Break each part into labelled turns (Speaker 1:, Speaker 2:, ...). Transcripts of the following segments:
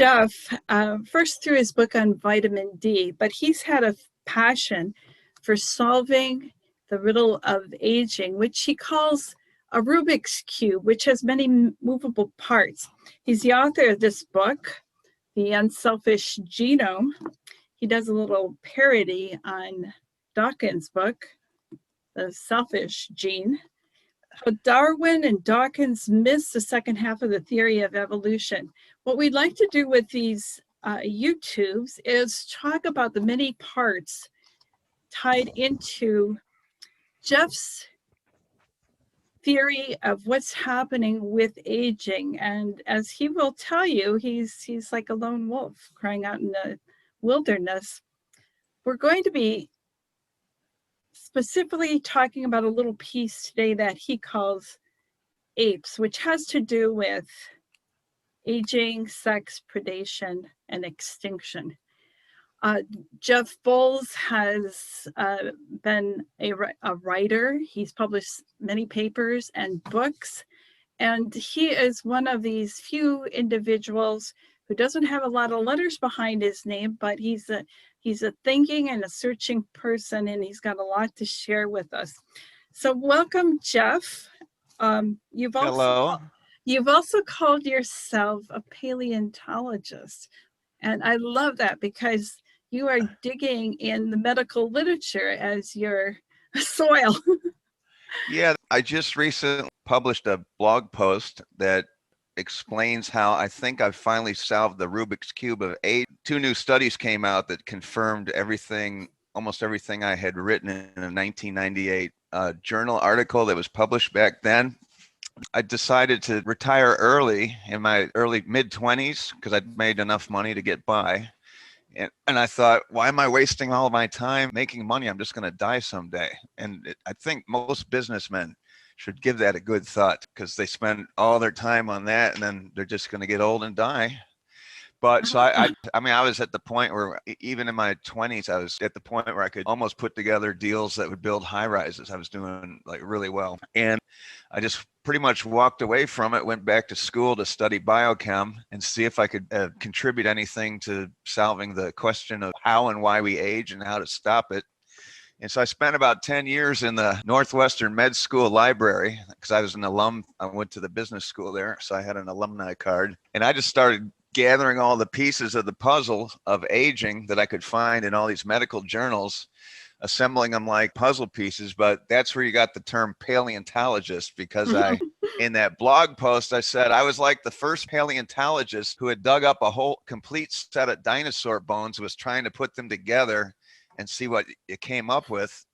Speaker 1: Jeff, first through his book on vitamin D, but he's had a passion for solving the riddle of aging, which he calls a Rubik's Cube, which has many movable parts. He's the author of this book, The Unselfish Genome. He does a little parody on Dawkins' book, The Selfish Gene. How Darwin and Dawkins missed the second half of the theory of evolution. What we'd like to do with these YouTubes is talk about the many parts tied into Jeff's theory of what's happening with aging. And as he will tell you, he's like a lone wolf crying out in the wilderness. We're going to be specifically talking about a little piece today that he calls apes, which has to do with aging, sex, predation, and extinction. Jeff Bowles has been a writer. He's published many papers and books, and he is one of these few individuals who doesn't have a lot of letters behind his name, but he's a thinking and a searching person, and he's got a lot to share with us. So welcome, Jeff.
Speaker 2: Hello.
Speaker 1: You've also called yourself a paleontologist, and I love that because you are digging in the medical literature as your soil.
Speaker 2: Yeah, I just recently published a blog post that explains how I think I've finally solved the Rubik's Cube of age. 2 new studies came out that confirmed almost everything I had written in a 1998 journal article that was published back then. I decided to retire early in my mid-20s because I'd made enough money to get by. And I thought, why am I wasting all of my time making money? I'm just going to die someday. And I think most businessmen should give that a good thought because they spend all their time on that and then they're just going to get old and die. But so I was at the point where even in my 20s, I was at the point where I could almost put together deals that would build high rises. I was doing like really well. And I just pretty much walked away from it, went back to school to study biochem and see if I could contribute anything to solving the question of how and why we age and how to stop it. And so I spent about 10 years in the Northwestern Med School library because I was an alum. I went to the business school there, so I had an alumni card. And I just started gathering all the pieces of the puzzle of aging that I could find in all these medical journals, assembling them like puzzle pieces. But that's where you got the term paleontologist, because in that blog post, I said I was like the first paleontologist who had dug up a whole complete set of dinosaur bones, was trying to put them together and see what it came up with.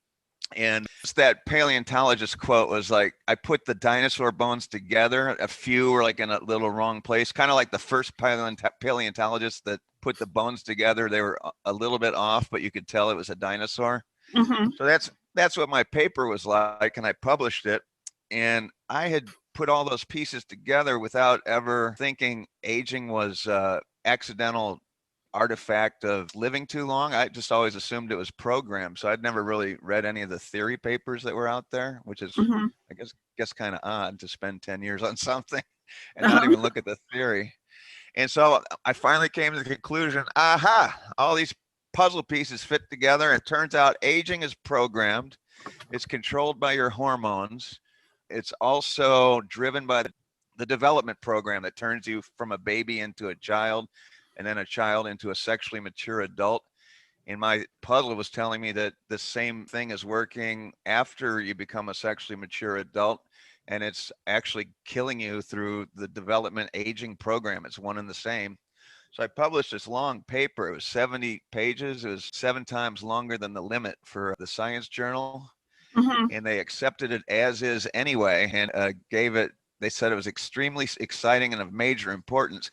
Speaker 2: And that paleontologist quote was like, I put the dinosaur bones together. A few were like in a little wrong place, kind of like the first paleontologist that put the bones together. They were a little bit off, but you could tell it was a dinosaur. Mm-hmm. So that's what my paper was like. And I published it. And I had put all those pieces together without ever thinking aging was accidental artifact of living too long. I just always assumed it was programmed. So I'd never really read any of the theory papers that were out there, which is, I guess kind of odd to spend 10 years on something and not even look at the theory. And so I finally came to the conclusion, all these puzzle pieces fit together. And it turns out aging is programmed. It's controlled by your hormones. It's also driven by the development program that turns you from a baby into a child, and then a child into a sexually mature adult. And my puzzle was telling me that the same thing is working after you become a sexually mature adult, and it's actually killing you through the development aging program. It's one and the same. So I published this long paper. It was 70 pages. It was 7 times longer than the limit for the Science Journal. And they accepted it as is anyway, and they said it was extremely exciting and of major importance.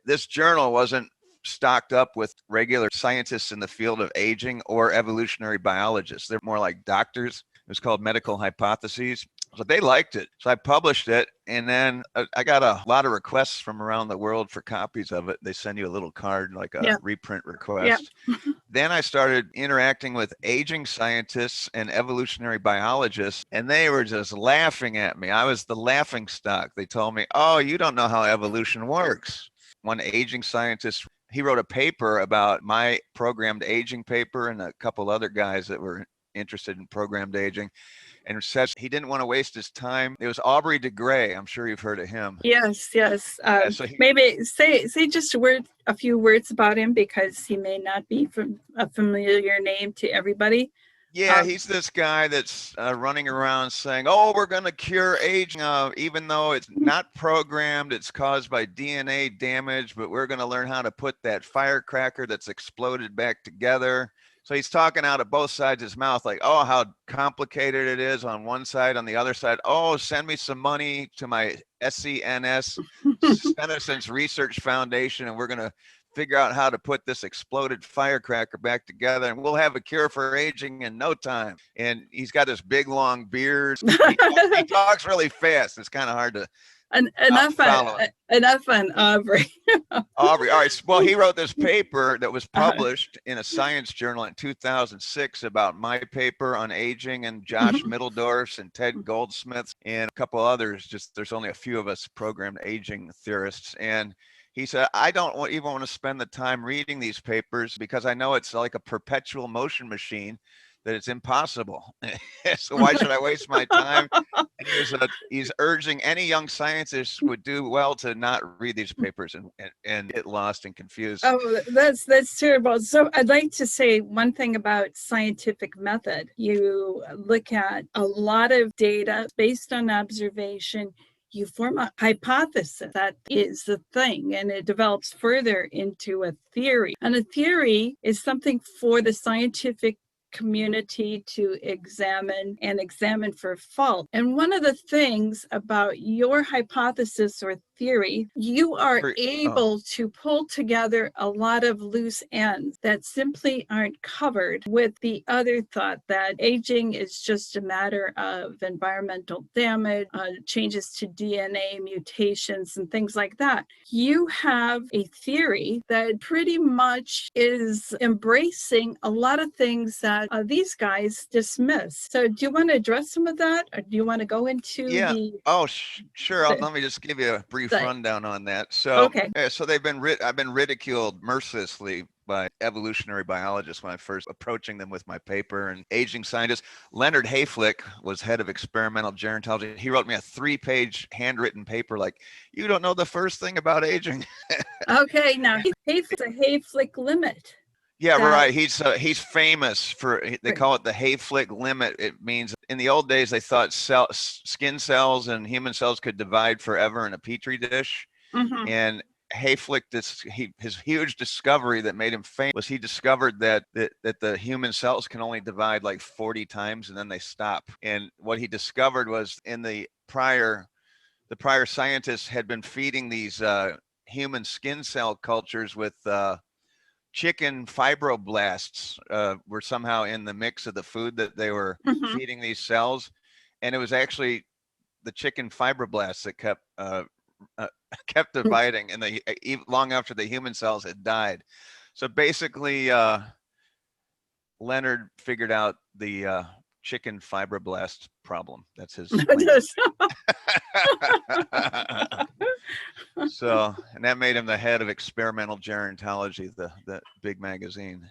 Speaker 2: This journal wasn't stocked up with regular scientists in the field of aging or evolutionary biologists. They're more like doctors. It was called Medical Hypotheses. So they liked it. So I published it, and then I got a lot of requests from around the world for copies of it. They send you a little card, like a reprint request. Then I started interacting with aging scientists and evolutionary biologists, and they were just laughing at me. I was the laughing stock. They told me, oh, you don't know how evolution works. one aging scientist. He wrote a paper about my programmed aging paper and a couple other guys that were interested in programmed aging, and says he didn't want to waste his time. It was Aubrey De Gray. I'm sure you've heard of him.
Speaker 1: Yes, yes.
Speaker 2: So
Speaker 1: maybe say just a few words about him, because he may not be a familiar name to everybody.
Speaker 2: Yeah, he's this guy that's running around saying, "Oh, we're going to cure aging, even though it's not programmed. It's caused by DNA damage, but we're going to learn how to put that firecracker that's exploded back together." So he's talking out of both sides of his mouth, like, "Oh, how complicated it is on one side. On the other side, oh, send me some money to my SCNS, Senescence Research Foundation, and we're going to figure out how to put this exploded firecracker back together, and we'll have a cure for aging in no time." And he's got this big long beard. He talks really fast. It's kind of hard to
Speaker 1: enough on Aubrey.
Speaker 2: Aubrey. All right. Well, he wrote this paper that was published in a science journal in 2006 about my paper on aging, and Josh Middledorf's and Ted Goldsmith's and a couple others. Just there's only a few of us programmed aging theorists. And he said, "I don't even want to spend the time reading these papers because I know it's like a perpetual motion machine, that it's impossible. So why should I waste my time?" And he's urging any young scientist would do well to not read these papers and get lost and confused.
Speaker 1: Oh, that's terrible. So I'd like to say one thing about scientific method. You look at a lot of data based on observation. You form a hypothesis. That is the thing, and it develops further into a theory. And a theory is something for the scientific community to examine for fault. And one of the things about your hypothesis or theory, you are able to pull together a lot of loose ends that simply aren't covered with the other thought that aging is just a matter of environmental damage, changes to DNA, mutations, and things like that. You have a theory that pretty much is embracing a lot of things that these guys dismiss. So do you want to address some of that, or do you want to go into
Speaker 2: Sure. Let me just give you a brief rundown on that. So, so I've been ridiculed mercilessly by evolutionary biologists when I first approaching them with my paper, and aging scientists. Leonard Hayflick was head of experimental gerontology. He wrote me a 3-page handwritten paper like, "You don't know the first thing about aging."
Speaker 1: Okay, now Hayflick's a Hayflick limit.
Speaker 2: Yeah, right. He's famous for, they call it the Hayflick limit. It means in the old days they thought skin cells and human cells could divide forever in a petri dish. And Hayflick, his huge discovery that made him famous was he discovered that the human cells can only divide like 40 times and then they stop. And what he discovered was the prior scientists had been feeding these human skin cell cultures with chicken fibroblasts were somehow in the mix of the food that they were feeding these cells. And it was actually the chicken fibroblasts that kept dividing, and long after the human cells had died. So basically, Leonard figured out the chicken fibroblast problem. That's his So, and that made him the head of experimental gerontology, the big magazine,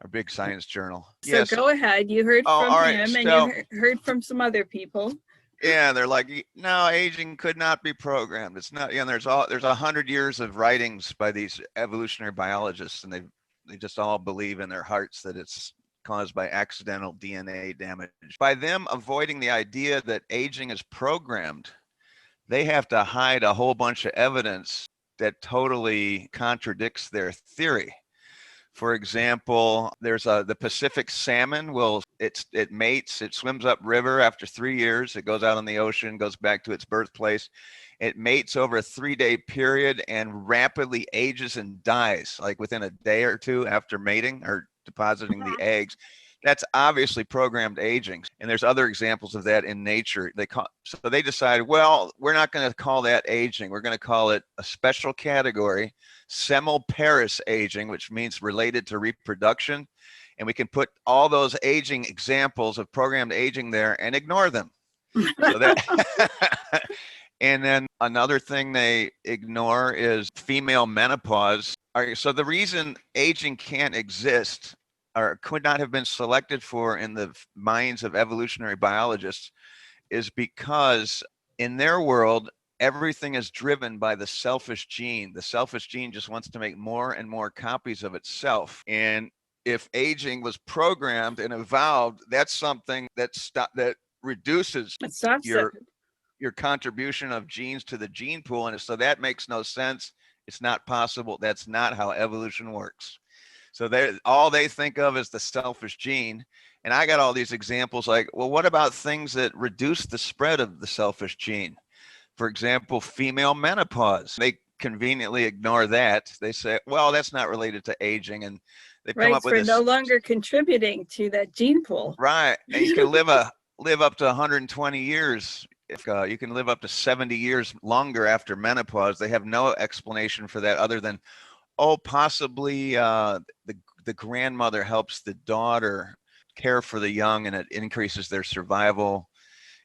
Speaker 2: or big science journal.
Speaker 1: So go ahead. You heard from him, and you heard from some other people.
Speaker 2: Yeah, they're like, "No, aging could not be programmed. It's not." And there's 100 years of writings by these evolutionary biologists, and they just all believe in their hearts that it's caused by accidental DNA damage. By them avoiding the idea that aging is programmed, they have to hide a whole bunch of evidence that totally contradicts their theory. For example, there's the Pacific salmon it mates, it swims upriver after 3 years, it goes out in the ocean, goes back to its birthplace. It mates over a 3-day period and rapidly ages and dies, like within a day or two after mating or depositing the eggs. That's obviously programmed aging. And there's other examples of that in nature. So they decided, well, we're not going to call that aging. We're going to call it a special category, semiparous aging, which means related to reproduction. And we can put all those aging examples of programmed aging there and ignore them. So that And then another thing they ignore is female menopause. All right, so the reason aging can't exist or could not have been selected for in the minds of evolutionary biologists is because in their world, everything is driven by the selfish gene. The selfish gene just wants to make more and more copies of itself. And if aging was programmed and evolved, that's something that reduces
Speaker 1: It stops it.
Speaker 2: your contribution of genes to the gene pool. And so that makes no sense. It's not possible. That's not how evolution works. So all they think of is the selfish gene. And I got all these examples like, well, what about things that reduce the spread of the selfish gene? For example, female menopause. They conveniently ignore that. They say, well, that's not related to aging. And they've come
Speaker 1: Right,
Speaker 2: up with
Speaker 1: for
Speaker 2: this.
Speaker 1: no longer contributing to that gene pool.
Speaker 2: Right. And you can live up to 120 years. If you can live up to 70 years longer after menopause. They have no explanation for that other than, oh, possibly the grandmother helps the daughter care for the young and it increases their survival.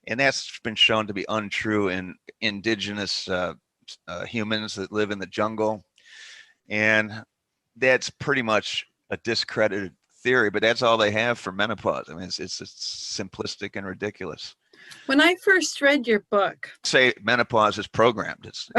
Speaker 2: And that's been shown to be untrue in indigenous humans that live in the jungle. And that's pretty much a discredited theory, but that's all they have for menopause. I mean, it's simplistic and ridiculous.
Speaker 1: When I first read your book,
Speaker 2: Say menopause is programmed. It's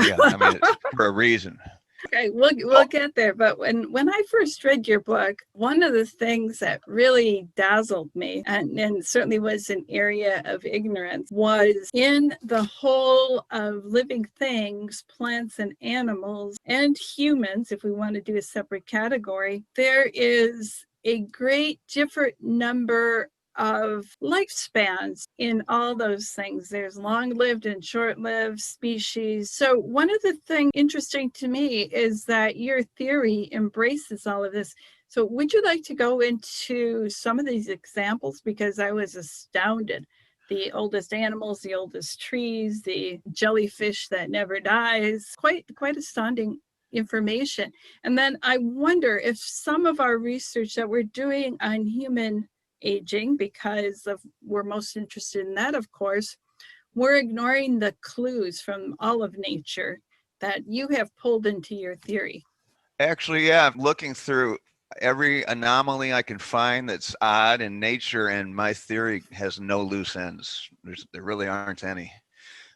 Speaker 2: for a reason.
Speaker 1: okay, we'll get there. But when I first read your book, one of the things that really dazzled me, and certainly was an area of ignorance, was in the whole of living things, plants and animals, and humans, if we want to do a separate category, there is a great different number of lifespans in all those things. There's long-lived and short-lived species. So one of the things interesting to me is that your theory embraces all of this. So would you like to go into some of these examples? Because I was astounded. The oldest animals, the oldest trees, the jellyfish that never dies. Quite astounding information. And then I wonder if some of our research that we're doing on human aging, because we're most interested in that, of course, we're ignoring the clues from all of nature that you have pulled into your theory.
Speaker 2: Actually, yeah, I'm looking through every anomaly I can find that's odd in nature, and my theory has no loose ends. There really aren't any.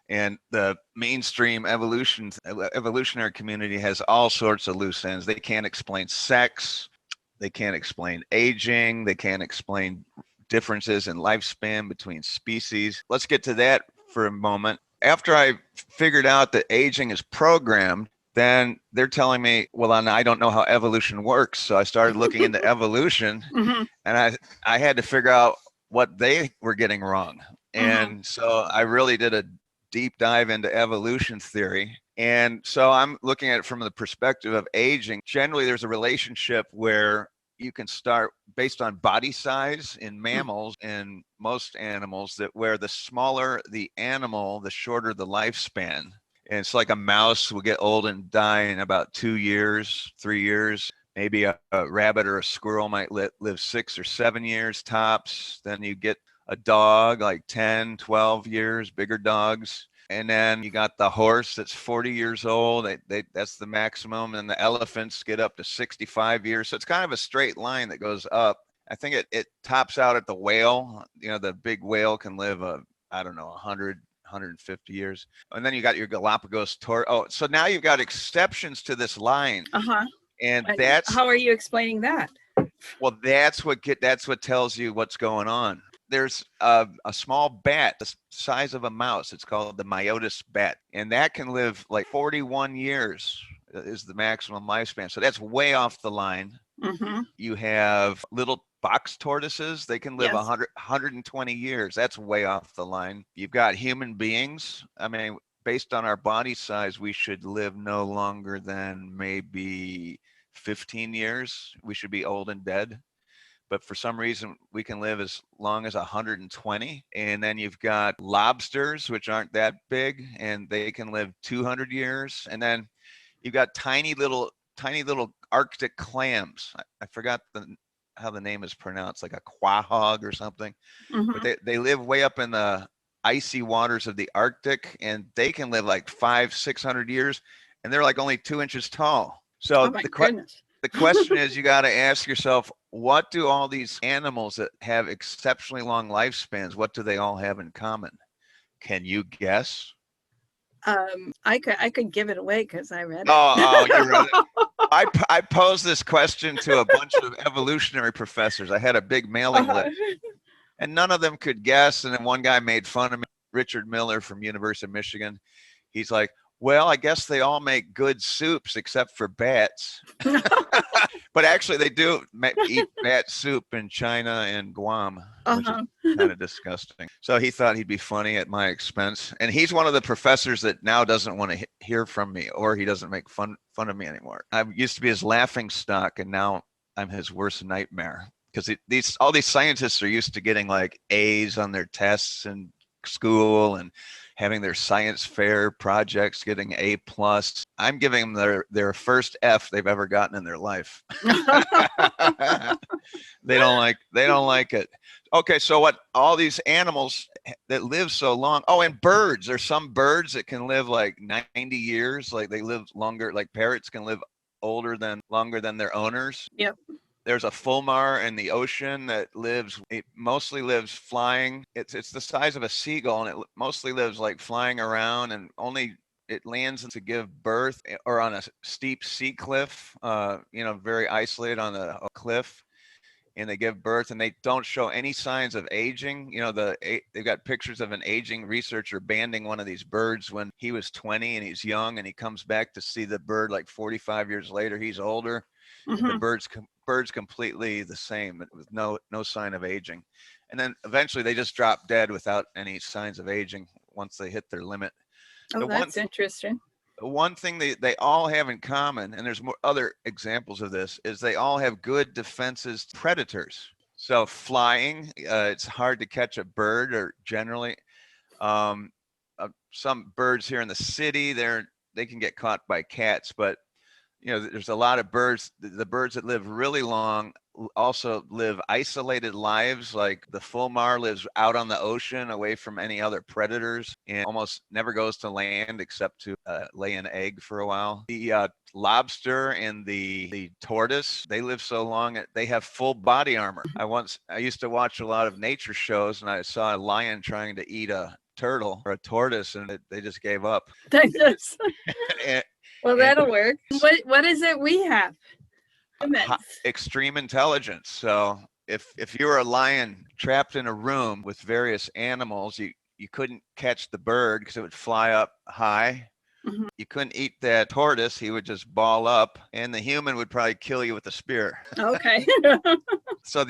Speaker 2: And the mainstream evolutionary community has all sorts of loose ends. They can't explain sex. They can't explain aging. They can't explain differences in lifespan between species. Let's get to that for a moment. After I figured out that aging is programmed, then they're telling me, well, I don't know how evolution works. So I started looking into evolution, and I had to figure out what they were getting wrong. And so I really did a deep dive into evolution theory. And so I'm looking at it from the perspective of aging. Generally, there's a relationship where you can start based on body size in mammals and most animals, that where the smaller the animal, the shorter the lifespan. And it's like a mouse will get old and die in about 2 years, 3 years. Maybe a rabbit or a squirrel might live 6 or 7 years tops. Then you get a dog like 10, 12 years, bigger dogs. And then you got the horse that's 40 years old. That's the maximum. And the elephants get up to 65 years. So it's kind of a straight line that goes up. I think it tops out at the whale. You know, the big whale can live, 100, 150 years. And then you got your Galapagos tortoise. Oh, so now you've got exceptions to this line. And
Speaker 1: how are you explaining that?
Speaker 2: Well, that's what tells you what's going on. There's a small bat the size of a mouse. It's called the Myotis bat, and that can live like 41 years is the maximum lifespan. So that's way off the line. You have little box tortoises. They can live 120 years. That's way off the line. You've got human beings. I mean, based on our body size, we should live no longer than maybe 15 years. We should be old and dead. But for some reason, we can live as long as 120. And then you've got lobsters, which aren't that big, and they can live 200 years. And then you've got tiny little Arctic clams. I forgot how the name is pronounced, like a quahog or something. But they live way up in the icy waters of the Arctic, and they can live like 500-600 years, and they're like only 2 inches tall. So
Speaker 1: Oh my goodness.
Speaker 2: the question is, you got to ask yourself, what do all these animals that have exceptionally long lifespans, what do they all have in common? Can you guess?
Speaker 1: I could give it away because I read it.
Speaker 2: Oh, you read it. I posed this question to a bunch of evolutionary professors. I had a big mailing list, and none of them could guess. And then one guy made fun of me, Richard Miller from University of Michigan. He's like, well, I guess they all make good soups except for bats. But actually, they do eat bat soup in China and Guam, which is kind of disgusting. So he thought he'd be funny at my expense. And he's one of the professors that now doesn't want to hear from me, or he doesn't make fun of me anymore. I used to be his laughing stock, and now I'm his worst nightmare. Because all these scientists are used to getting like A's on their tests in school and having their science fair projects getting A+. I'm giving them their first F they've ever gotten in their life. They don't like it. Okay, so what all these animals that live so long, and birds, there's some birds that can live like 90 years, like they live longer, like parrots can live longer than their owners.
Speaker 1: Yep.
Speaker 2: There's a fulmar in the ocean that mostly lives flying. It's the size of a seagull, and it mostly lives like flying around, and only it lands to give birth or on a steep sea cliff, very isolated on a cliff, and they give birth, and they don't show any signs of aging. They've got pictures of an aging researcher banding one of these birds when he was 20 and he's young, and he comes back to see the bird like 45 years later, he's older. And the bird's completely the same with no sign of aging. And then eventually they just drop dead without any signs of aging once they hit their limit.
Speaker 1: That's interesting.
Speaker 2: One thing they all have in common, and there's more other examples of this, is they all have good defenses to predators. So flying, it's hard to catch a bird, or generally some birds here in the city, they can get caught by cats, but there's a lot of birds. The birds that live really long also live isolated lives. Like the fulmar lives out on the ocean away from any other predators and almost never goes to land except to lay an egg for a while. The lobster and the tortoise, they live so long they have full body armor. I used to watch a lot of nature shows, and I saw a lion trying to eat a turtle or a tortoise, and they just gave up.
Speaker 1: Well, that'll work. What is it we have?
Speaker 2: Extreme intelligence. So if you were a lion trapped in a room with various animals, you couldn't catch the bird because it would fly up high. Mm-hmm. You couldn't eat that tortoise. He would just ball up, and the human would probably kill you with a spear.
Speaker 1: Okay.
Speaker 2: So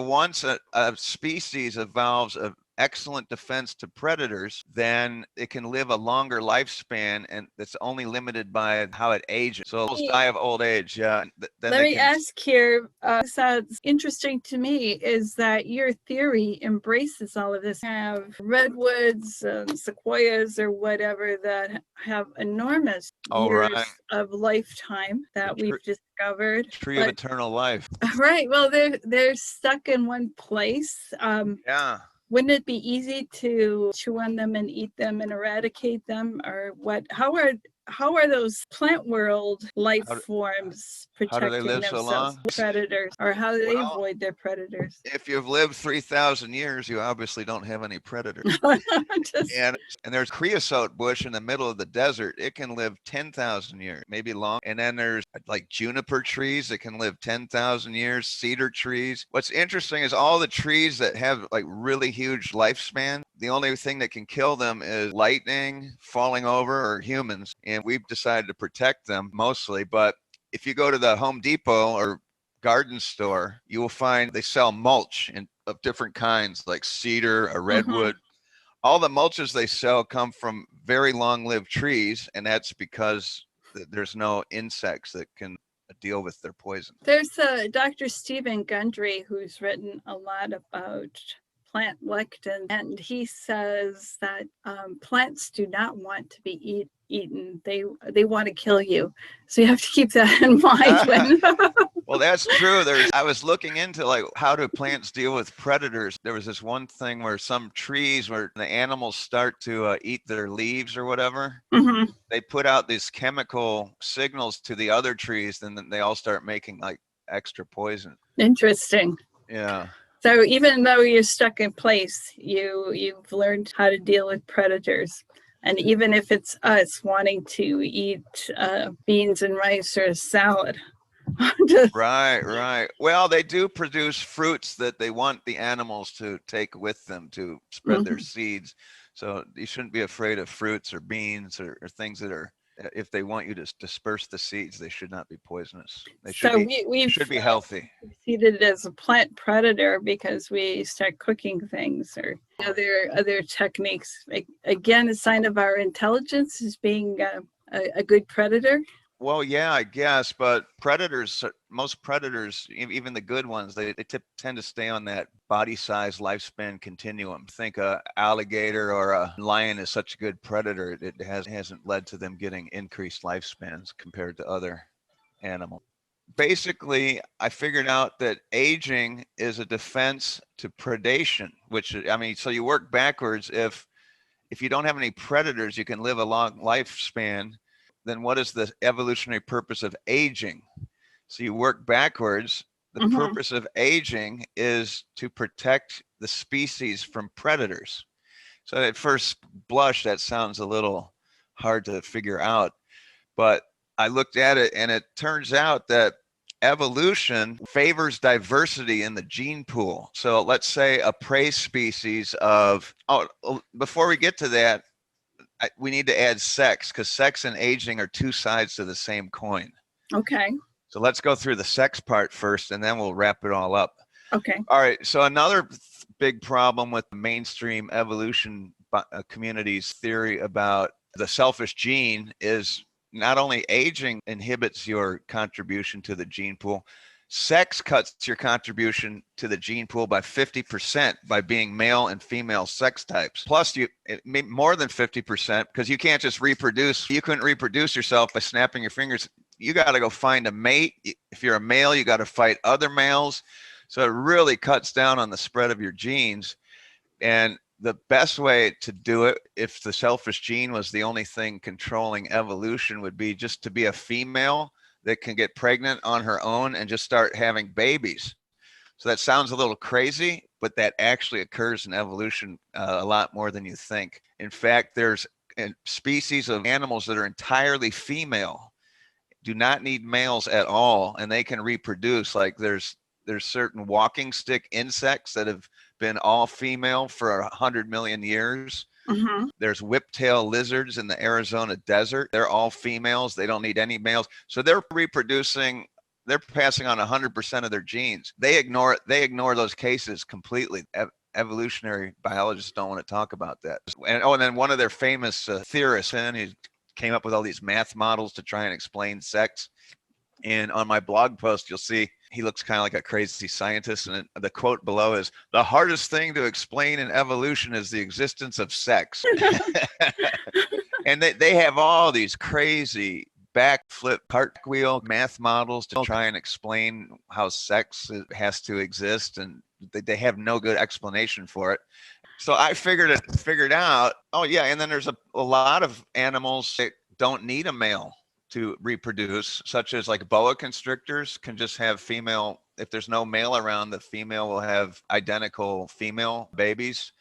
Speaker 2: once a species evolves a excellent defense to predators, then it can live a longer lifespan, and that's only limited by how it ages. So it'll die of old age. Yeah.
Speaker 1: Let me ask here, sounds interesting to me, is that your theory embraces all of this. Have redwoods, sequoias, or whatever that have enormous years of lifetime that we've discovered.
Speaker 2: Tree of eternal life.
Speaker 1: Right. Well, they're stuck in one place.
Speaker 2: Yeah.
Speaker 1: Wouldn't it be easy to chew on them and eat them and eradicate them, or what? How are those plant world life forms protecting themselves from predators, or how do they avoid their predators?
Speaker 2: If you've lived 3,000 years, you obviously don't have any predators. And there's creosote bush in the middle of the desert. It can live 10,000 years, maybe long. And then there's like juniper trees that can live 10,000 years, cedar trees. What's interesting is all the trees that have like really huge lifespan, the only thing that can kill them is lightning, falling over, or humans. And we've decided to protect them mostly. But if you go to the Home Depot or garden store, you will find they sell mulch of different kinds, like cedar, a redwood. All the mulches they sell come from very long-lived trees, and that's because there's no insects that can deal with their poison.
Speaker 1: There's Dr. Stephen Gundry, who's written a lot about plant lectin, and he says that plants do not want to be eaten. They want to kill you. So you have to keep that in mind when.
Speaker 2: Well, that's true. I was looking into like how do plants deal with predators. There was this one thing where some trees where the animals start to eat their leaves or whatever.
Speaker 1: Mm-hmm.
Speaker 2: They put out these chemical signals to the other trees, and then they all start making like extra poison.
Speaker 1: Interesting.
Speaker 2: Yeah.
Speaker 1: So even though you're stuck in place, you've learned how to deal with predators. And even if it's us wanting to eat beans and rice or a salad.
Speaker 2: Right. Well, they do produce fruits that they want the animals to take with them to spread their seeds. So you shouldn't be afraid of fruits or beans or things that are, if they want you to disperse the seeds, they should not be poisonous. They should should be healthy.
Speaker 1: We see it as a plant predator because we start cooking things or other techniques. Again, a sign of our intelligence is being a good predator.
Speaker 2: Well, yeah, I guess, but most predators, even the good ones, they tend to stay on that body size lifespan continuum. Think a alligator or a lion is such a good predator, it hasn't led to them getting increased lifespans compared to other animals. Basically, I figured out that aging is a defense to predation, which, I mean, so you work backwards. If you don't have any predators, you can live a long lifespan. Then what is the evolutionary purpose of aging? So you work backwards. The purpose of aging is to protect the species from predators. So at first blush, that sounds a little hard to figure out, but I looked at it and it turns out that evolution favors diversity in the gene pool. So let's say a prey species of, before we get to that, we need to add sex because sex and aging are two sides to the same coin.
Speaker 1: Okay.
Speaker 2: So let's go through the sex part first and then we'll wrap it all up.
Speaker 1: Okay.
Speaker 2: All right. So another big problem with the mainstream evolution community's theory about the selfish gene is not only aging inhibits your contribution to the gene pool, sex cuts your contribution to the gene pool by 50% by being male and female sex types. Plus, more than 50% because you can't just reproduce. You couldn't reproduce yourself by snapping your fingers. You got to go find a mate. If you're a male, you got to fight other males. So it really cuts down on the spread of your genes. And the best way to do it, if the selfish gene was the only thing controlling evolution, would be just to be a female that can get pregnant on her own and just start having babies. So that sounds a little crazy, but that actually occurs in evolution a lot more than you think. In fact, there's species of animals that are entirely female, do not need males at all, and they can reproduce. Like there's certain walking stick insects that have been all female for 100 million years. There's whiptail lizards in the Arizona desert. They're all females. They don't need any males. So they're reproducing. They're passing on 100% of their genes. They ignore those cases completely. Evolutionary biologists don't want to talk about that. And then one of their famous theorists, and he came up with all these math models to try and explain sex. And on my blog post, you'll see he looks kind of like a crazy scientist. And the quote below is, "The hardest thing to explain in evolution is the existence of sex." And they have all these crazy backflip cartwheel math models to try and explain how sex has to exist. And they have no good explanation for it. So I figured out, oh yeah, and then there's a lot of animals that don't need a male to reproduce, such as like boa constrictors can just have female. If there's no male around, the female will have identical female babies.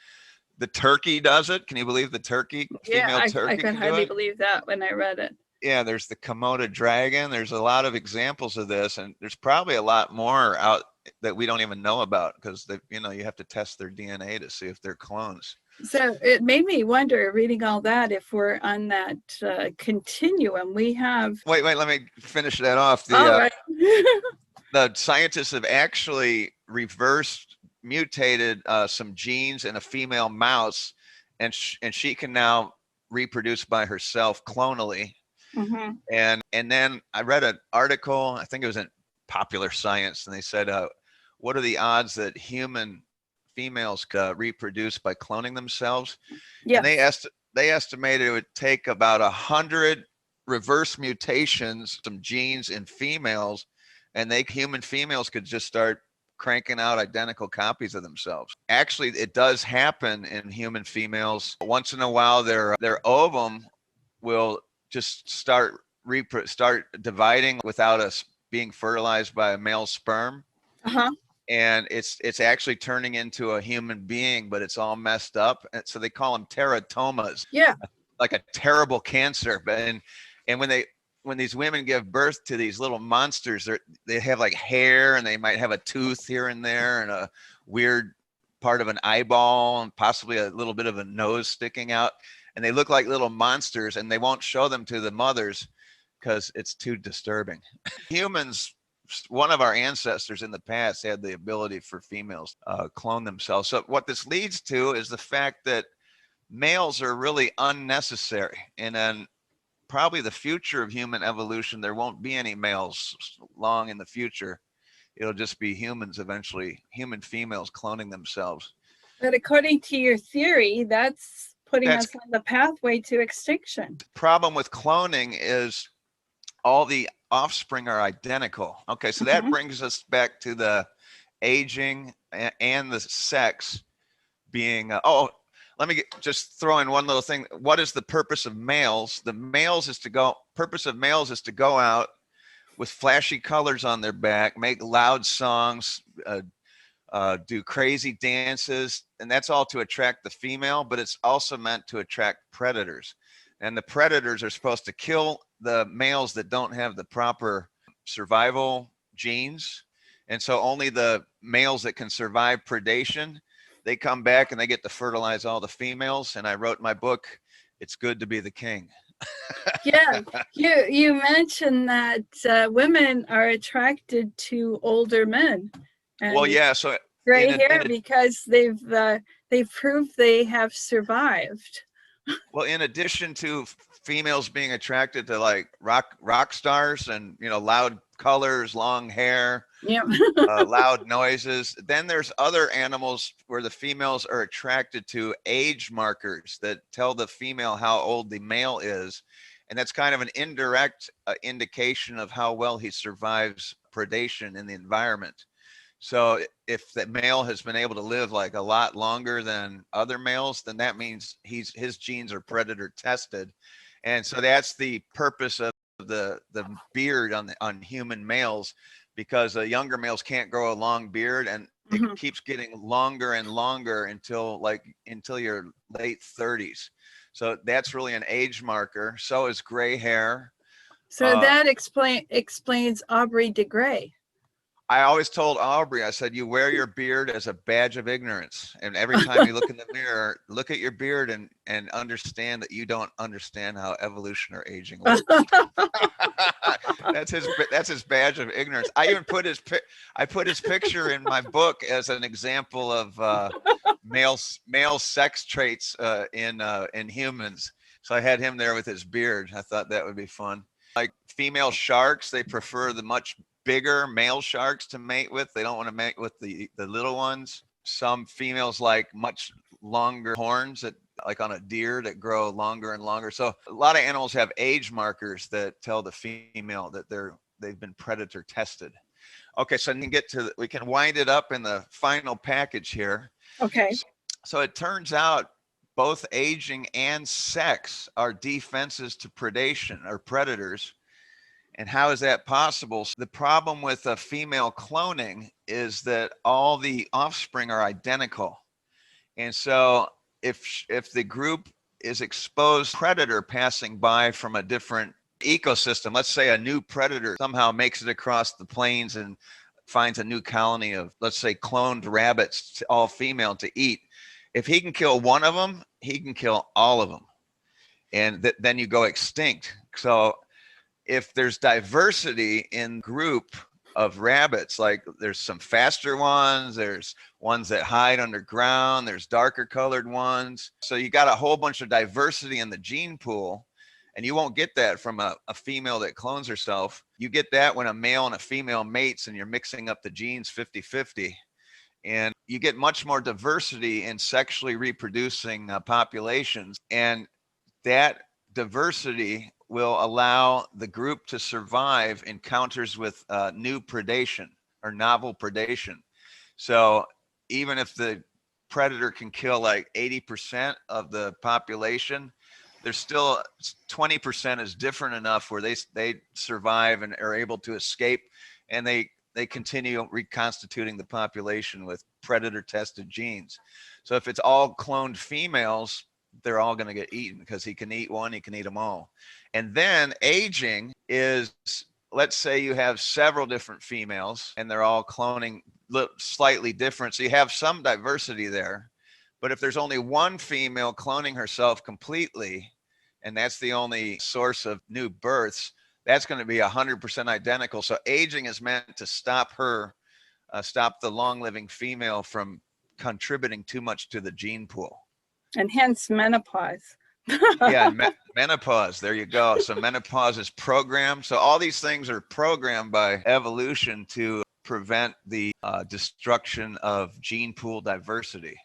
Speaker 2: The turkey does it. Can you believe the turkey?
Speaker 1: Yeah, I could hardly believe that when I read it.
Speaker 2: Yeah, there's the Komodo dragon. There's a lot of examples of this, and there's probably a lot more out that we don't even know about because you have to test their DNA to see if they're clones.
Speaker 1: So it made me wonder, reading all that, if we're on that continuum. We have.
Speaker 2: Wait, let me finish that off.
Speaker 1: All right.
Speaker 2: The scientists have actually mutated some genes in a female mouse, and she can now reproduce by herself clonally. And then I read an article, I think it was in Popular Science, and they said, what are the odds that human females could reproduce by cloning themselves. And
Speaker 1: Yes.
Speaker 2: they estimated it would take about 100 reverse mutations, some genes in females, and human females could just start cranking out identical copies of themselves. Actually, it does happen in human females. Once in a while, their ovum will just start dividing without us being fertilized by a male sperm.
Speaker 1: Uh-huh.
Speaker 2: And it's actually turning into a human being, but it's all messed up. And so they call them teratomas.
Speaker 1: Yeah.
Speaker 2: Like a terrible cancer. And when these women give birth to these little monsters, they have like hair, and they might have a tooth here and there, and a weird part of an eyeball, and possibly a little bit of a nose sticking out. And they look like little monsters, and they won't show them to the mothers because it's too disturbing. Humans, one of our ancestors in the past had the ability for females clone themselves. So what this leads to is the fact that males are really unnecessary. And then probably the future of human evolution, there won't be any males long in the future. It'll just be humans eventually, human females cloning themselves.
Speaker 1: But according to your theory, that's putting us on the pathway to extinction.
Speaker 2: The problem with cloning is all the offspring are identical. Okay, so that brings us back to the aging and the sex being, let me just throw in one little thing. What is the purpose of males? Purpose of males is to go out with flashy colors on their back, make loud songs, do crazy dances, and that's all to attract the female, but it's also meant to attract predators. And the predators are supposed to kill the males that don't have the proper survival genes. And so only the males that can survive predation, they come back and they get to fertilize all the females. And I wrote in my book, It's Good to Be the King.
Speaker 1: Yeah, you mentioned that women are attracted to older men. And
Speaker 2: well, yeah, so
Speaker 1: gray hair because they've proved they have survived.
Speaker 2: Well, in addition to females being attracted to like rock stars and loud colors, long hair,
Speaker 1: yeah,
Speaker 2: loud noises, then there's other animals where the females are attracted to age markers that tell the female how old the male is, and that's kind of an indirect indication of how well he survives predation in the environment. So if the male has been able to live like a lot longer than other males, then that means his genes are predator tested. And so that's the purpose of the beard on human males, because younger males can't grow a long beard, and it keeps getting longer and longer until your late 30s. So that's really an age marker. So is gray hair.
Speaker 1: So that explains Aubrey De Gray.
Speaker 2: I always told Aubrey, I said, you wear your beard as a badge of ignorance. And every time you look in the mirror, look at your beard and understand that you don't understand how evolution or aging works. That's his badge of ignorance. I even put his picture in my book as an example of male sex traits in humans. So I had him there with his beard. I thought that would be fun. Like female sharks, they prefer the much bigger male sharks to mate with. They don't want to mate with the little ones. Some females like much longer horns that, like on a deer, that grow longer and longer. So a lot of animals have age markers that tell the female that they've been predator tested. Okay, so we can wind it up in the final package here.
Speaker 1: Okay.
Speaker 2: So it turns out both aging and sex are defenses to predation or predators. And how is that possible? The problem with female cloning is that all the offspring are identical. And so if the group is exposed to a predator passing by from a different ecosystem, let's say a new predator somehow makes it across the plains and finds a new colony of, let's say, cloned rabbits, all female, to eat. If he can kill one of them, he can kill all of them. And then you go extinct. So if there's diversity in group of rabbits, like there's some faster ones, there's ones that hide underground, there's darker colored ones. So you got a whole bunch of diversity in the gene pool, and you won't get that from a female that clones herself. You get that when a male and a female mates and you're mixing up the genes 50-50. And you get much more diversity in sexually reproducing populations. And that diversity will allow the group to survive encounters with new predation or novel predation. So even if the predator can kill like 80% of the population, there's still 20% is different enough where they survive and are able to escape, and they continue reconstituting the population with predator tested genes. So if it's all cloned females, they're all going to get eaten because he can eat one, he can eat them all. And then aging is, let's say you have several different females and they're all cloning slightly different. So you have some diversity there. But if there's only one female cloning herself completely, and that's the only source of new births, that's going to be 100% identical. So aging is meant to stop her, stop the long living female from contributing too much to the gene pool.
Speaker 1: And hence menopause.
Speaker 2: Yeah, and menopause, there you go. So menopause is programmed. So all these things are programmed by evolution to prevent the destruction of gene pool diversity.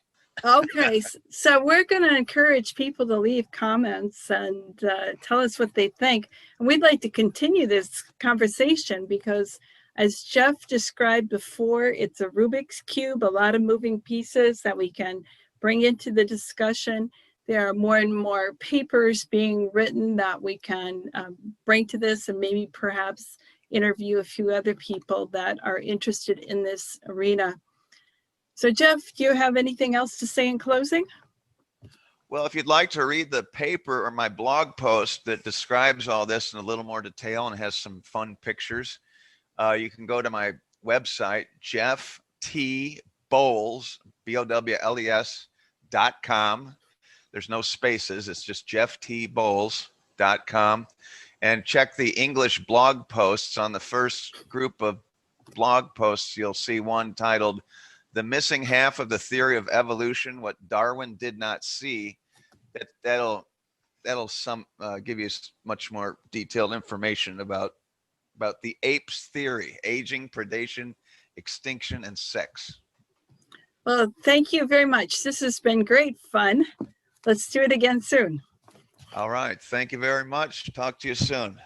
Speaker 1: Okay, so we're going to encourage people to leave comments and tell us what they think. And we'd like to continue this conversation because, as Jeff described before, it's a Rubik's Cube, a lot of moving pieces that we can bring into the discussion. There are more and more papers being written that we can bring to this, and maybe perhaps interview a few other people that are interested in this arena. So Jeff, do you have anything else to say in closing?
Speaker 2: Well, if you'd like to read the paper or my blog post that describes all this in a little more detail and has some fun pictures, you can go to my website, jefftbowles, BOWLES.com. There's no spaces, it's just jefftbowles.com. And check the English blog posts. On the first group of blog posts, you'll see one titled "The Missing Half of the Theory of Evolution, What Darwin Did Not See." That'll give you much more detailed information about the ape's theory: aging, predation, extinction, and sex.
Speaker 1: Well, thank you very much. This has been great fun. Let's do it again soon.
Speaker 2: All right. Thank you very much. Talk to you soon.